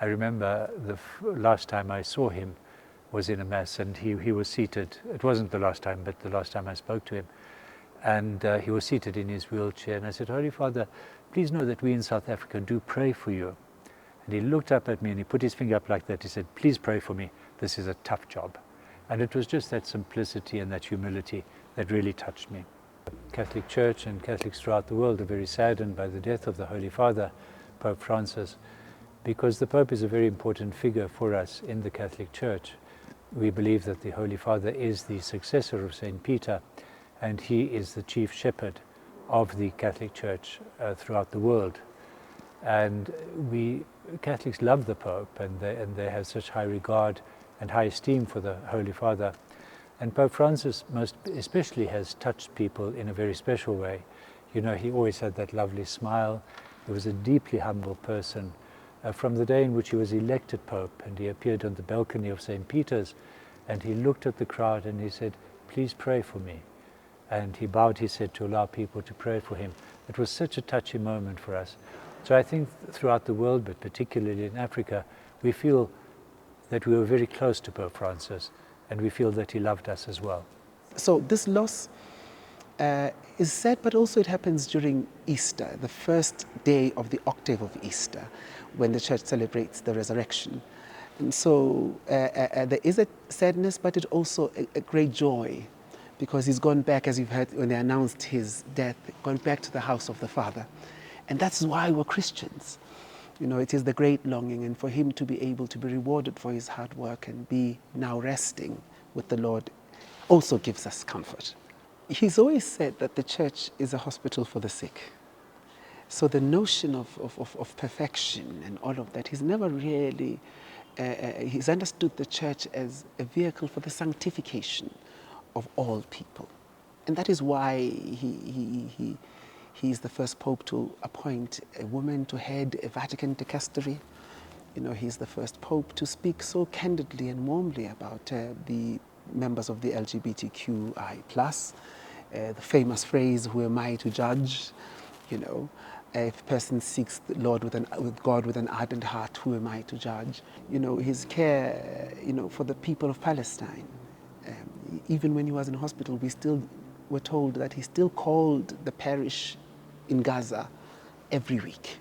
I remember the last time I saw him was in a mass, and he was seated. It wasn't the last time, but the last time I spoke to him. And he was seated in his wheelchair, and I said, Holy Father, please know that we in South Africa do pray for you. And he looked up at me and he put his finger up like that. He said, please pray for me. This is a tough job. And it was just that simplicity and that humility that really touched me. Catholic Church and Catholics throughout the world are very saddened by the death of the Holy Father, Pope Francis, because the Pope is a very important figure for us in the Catholic Church. We believe that the Holy Father is the successor of St. Peter, and he is the chief shepherd of the Catholic Church throughout the world. And we Catholics love the Pope, and they have such high regard and high esteem for the Holy Father. And Pope Francis most especially has touched people in a very special way. You know, he always had that lovely smile. He was a deeply humble person. From the day in which he was elected Pope, and he appeared on the balcony of St. Peter's, and he looked at the crowd and he said, please pray for me. And he bowed his head to allow people to pray for him. It was such a touching moment for us. So I think throughout the world, but particularly in Africa, we feel that we were very close to Pope Francis, and we feel that he loved us as well. So this loss is sad, but also it happens during Easter, the first day of the octave of Easter, when the church celebrates the resurrection. And so there is a sadness, but it also a great joy, because he's gone back, as you've heard when they announced his death, gone back to the house of the Father. And that's why we're Christians. You know, it is the great longing, and for him to be able to be rewarded for his hard work and be now resting with the Lord also gives us comfort. He's always said that the church is a hospital for the sick. So the notion of perfection and all of that, he's never really, he's understood the church as a vehicle for the sanctification of all people. And that is why he is the first pope to appoint a woman to head a Vatican dicastery. You know, he's the first pope to speak so candidly and warmly about the members of the LGBTQI+. The famous phrase, who am I to judge? You know, if a person seeks the Lord with God with an ardent heart, who am I to judge? You know, his care, you know, for the people of Palestine. Even when he was in hospital, we still were told that he still called the parish in Gaza every week,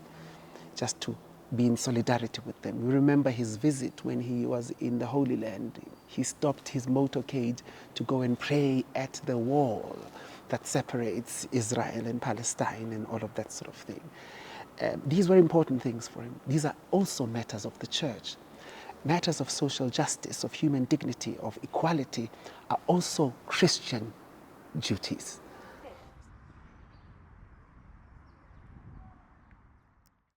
just to be in solidarity with them. We remember his visit when he was in the Holy Land. He stopped his motorcade to go and pray at the wall that separates Israel and Palestine and all of that sort of thing. These were important things for him. These are also matters of the church. Matters of social justice, of human dignity, of equality are also Christian duties.